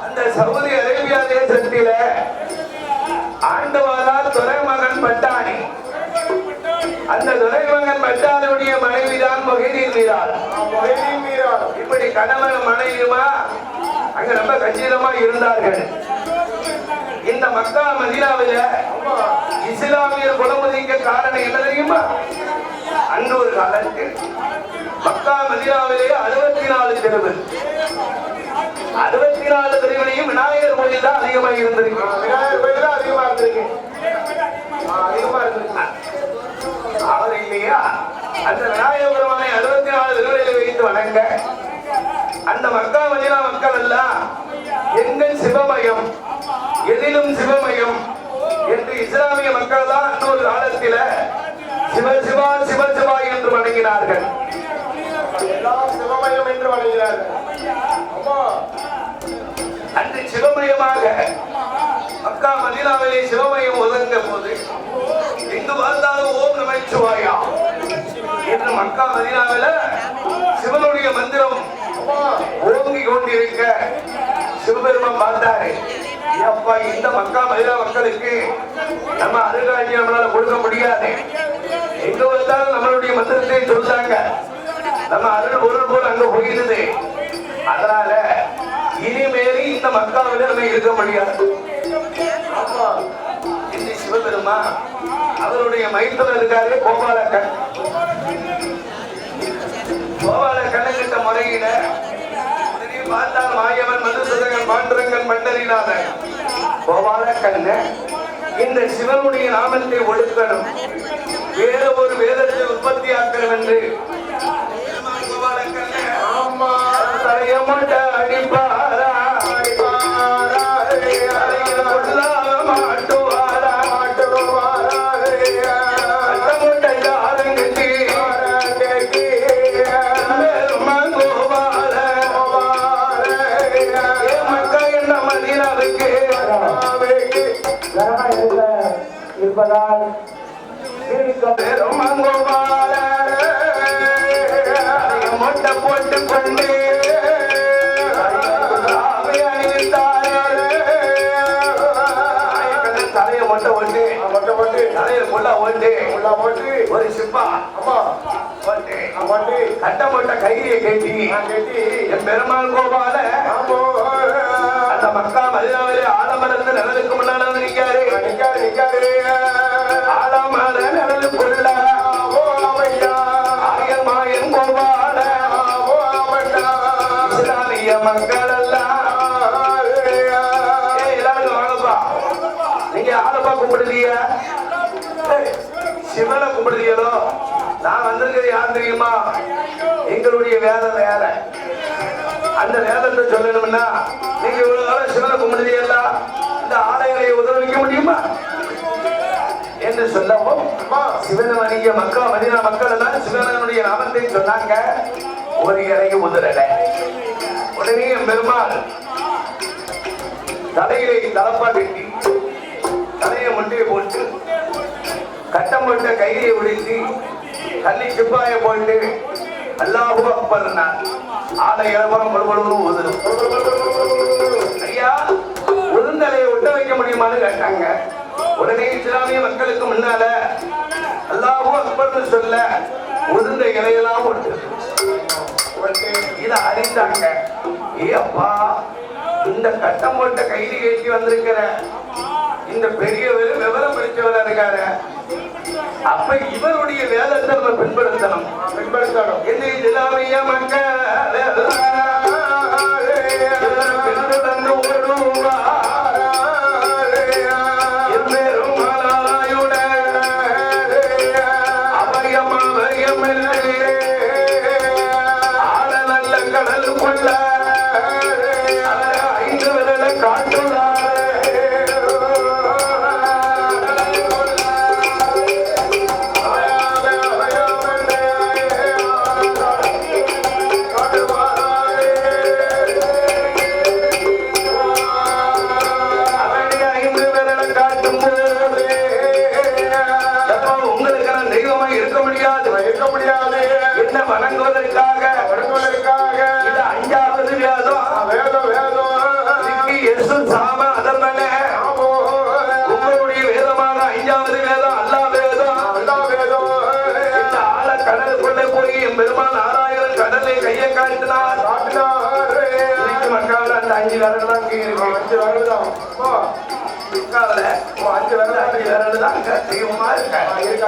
அந்த Saudi Arabia தேசத்தில ஆண்டவரால் துரைமகன் பட்டாணி. அந்த துரைமகன் பட்டாணியுடைய மனைவிதான் மொஹிதீன் மீரால். இப்படி கணவன் மனைவியுமா அங்க ரொம்ப கச்சிதமா இருந்தார்கள். இந்த மக்கா மதீனாவில இஸ்லாமியர் குலமுதிக்க காரணம் என்ன தெரியுமா? அன்று ஒரு காலத்தில் மக்கா மதீனாவிலே 64 தெருவு, 64 தெருவிலையும் விநாயகர் கோயில் தான் அதிகமாக இருந்திருக்கு. விநாயகர் கோயில் தான் அதிகமா இருந்திருக்கு. அவர் இல்லையா அந்த விநாயகர் பெருமானை 64 தெருவிலே வைத்து வணங்க அந்த மக்கா மதீனா மக்கள் எல்லாம் எங்கள் சிவமயம், எதிலும் சிவமயம் என்று இஸ்லாமிய மக்கள் தான் ஒரு காலத்தில சிவசிவா சிவசிவா என்று வணங்கினார்கள். சிவமயம் என்று வணங்கினார்கள். அன்று சிவமயமாக மக்கா மதீனாவிலே சிவமயம் ஒதுங்க போது எங்கு பார்த்தாலும் ஓம் நமச்சிவாயா என்று மக்கா மதீனாவில சிவனுடைய மந்திரம் ஓங்கி கொண்டிருக்க சிவபெருமான் பார்த்தாரு. அப்பா, இந்த மக்கா மதீனா மக்களுக்கு நம்ம அருகாட்சி நம்மளால கொடுக்க முடியாது. எங்க வந்தாலும் நம்மளுடைய மந்திரத்தை சொல்றாங்க. நம்ம அருள் பொருள் போல் அங்க போயிருது. அதனால இனிமேல் இந்த மக்காவில நம்ம இருக்க முடியாது. இந்த சிவபெருமா அவருடைய மைத்துல இருக்காரு கோபாலக்கண். கோபாலக்கண்ணன் கிட்ட முறையில பார்த்தால் மாயவன் மதுசூதகன் பாண்டுரங்கன் மண்டலிநாதன் கோபாலக்கண்ண இந்த சிவனுடைய நாமத்தை ஒடுக்கணும், வேற ஒரு வேதத்தை உற்பத்தி ஆக்கணும் என்று தலையமட்ட அடிப்பாரா இருப்பதால் மொட்டை போட்டு கொண்டு தலைய மொட்டை ஒட்டு தலையில முள்ளா ஓட்டு ஒரு சிப்பா கட்ட மொட்டை கையை கட்டி என் பெருமாள் கோபால அந்த மக்கா மதீனாவிலே ஆலமரத்து நிழலுக்கு முன்னால நிற்காரு. ஆலமர நிழலுக்குள்ள ஆயர் மாயன் கோபால இஸ்லாமிய மக்கள் எல்லாம் எல்லாரும் வாங்கப்பா. நீங்க ஆலப்பா கும்பிடுறீங்க, சிவனை கும்பிடுறீங்களோ? நான் வந்திருக்கிறது யார் தெரியுமா? எங்களுடைய வேதம் வேற. அந்த வேதத்தை சொல்லணும்னா நீங்க இவ்வளவு காலம் சிவனை கும்பிடுறீங்களா? இந்த ஆலயங்களை உதவிக்க முடியுமா என்று சொல்லவும் சிவனை வணிக மக்கள் மதீனா மக்கள் எல்லாம் சிவனுடைய நாமத்தை சொன்னாங்க. ஒரு இலைக்கு உதறல. உடனே பெருமாள் தலையிலே தலப்பா வெட்டி தலையை முட்டையை போட்டு கட்டம் போட்ட கையை உடைத்து கள்ளி சிப்பாய போட்டு அல்லாஹு அக்பர் ஆலை இளவரம் படுபடும் உதரும். ஐயா, உருந்தலையை ஒட்ட வைக்க முடியுமான்னு கேட்டாங்க. உடனே இஸ்லாமிய மக்களுக்கு முன்னால அல்லாஹு அக்பர்னு சொல்ல உருந்த இலையெல்லாம் ஒட்டு இதை அறிந்தாங்க. ஏப்பா, இந்த கட்டம் போட்ட கைதி கேட்டி வந்திருக்கிற இந்த பெரியவர் விவரம் படிச்சவரா இருக்காரு. அப்ப இவருடைய வேதத்தை நம்ம பின்படுத்தணும். என்ன இஸ்லாமிய மக்கள் பின்தொடர்ந்து ஓடுவார். எம்பெருமானார்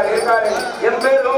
இருக்காரு என் பேரும்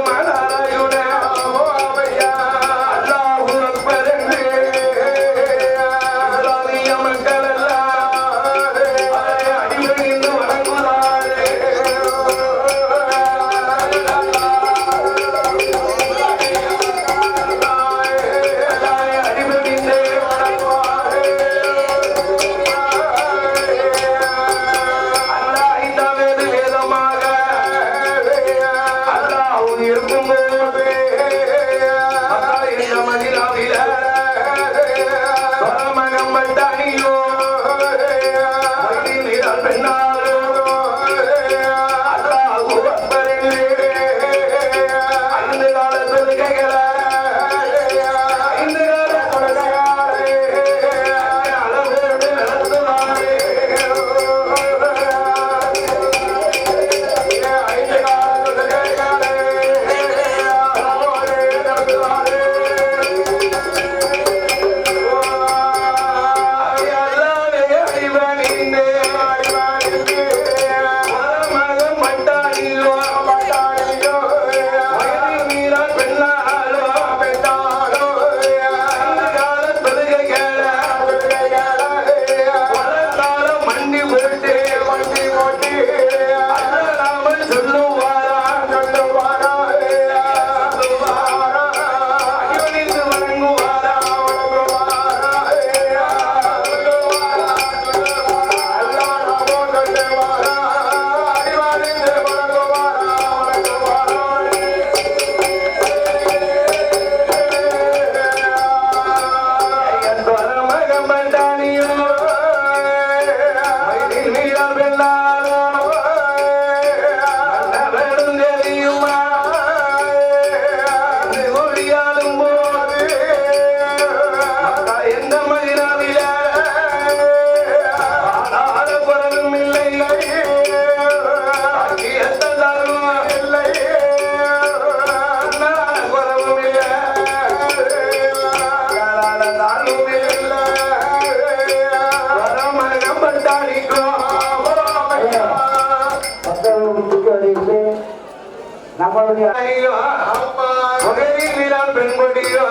பெண்கொடியோ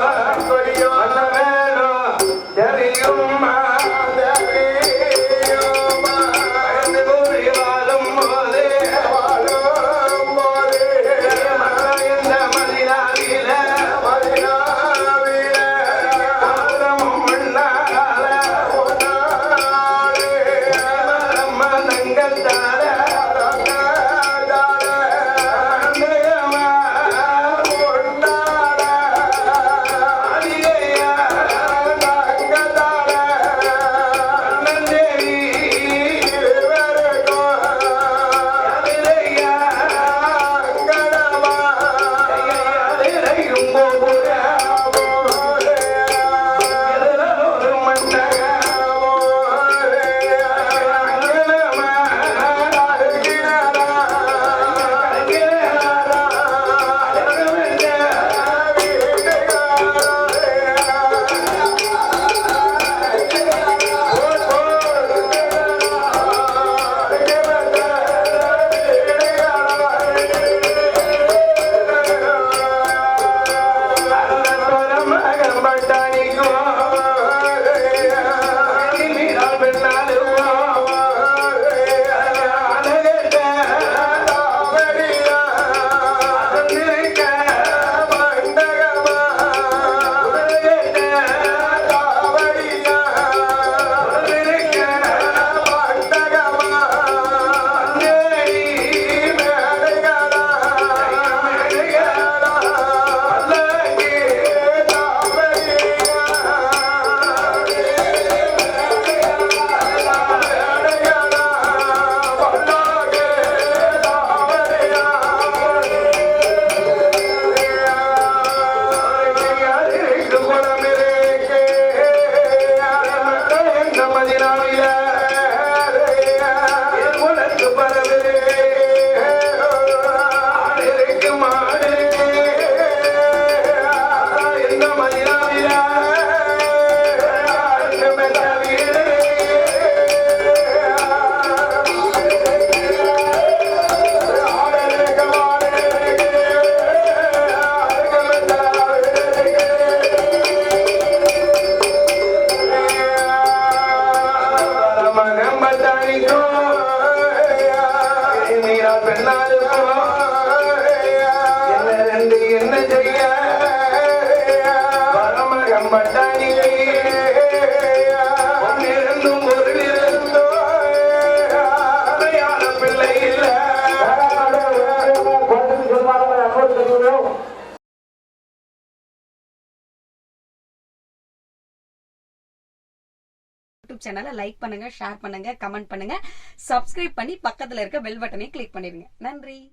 தெரியும் என்னாலும் என்ன ரெண்டு என்ன செய்ய பரமகம் பட்டாணி ஒன்னிருந்தும் ஒரு நிறந்தோ பிள்ளை இல்லை. யூடியூப் சேனலை லைக் பண்ணுங்க, ஷேர் பண்ணுங்க, கமெண்ட் பண்ணுங்க, சப்ஸ்கிரைப் பண்ணி பக்கத்துல இருக்க பெல் பட்டனை கிளிக் பண்ணிடுங்க. நன்றி.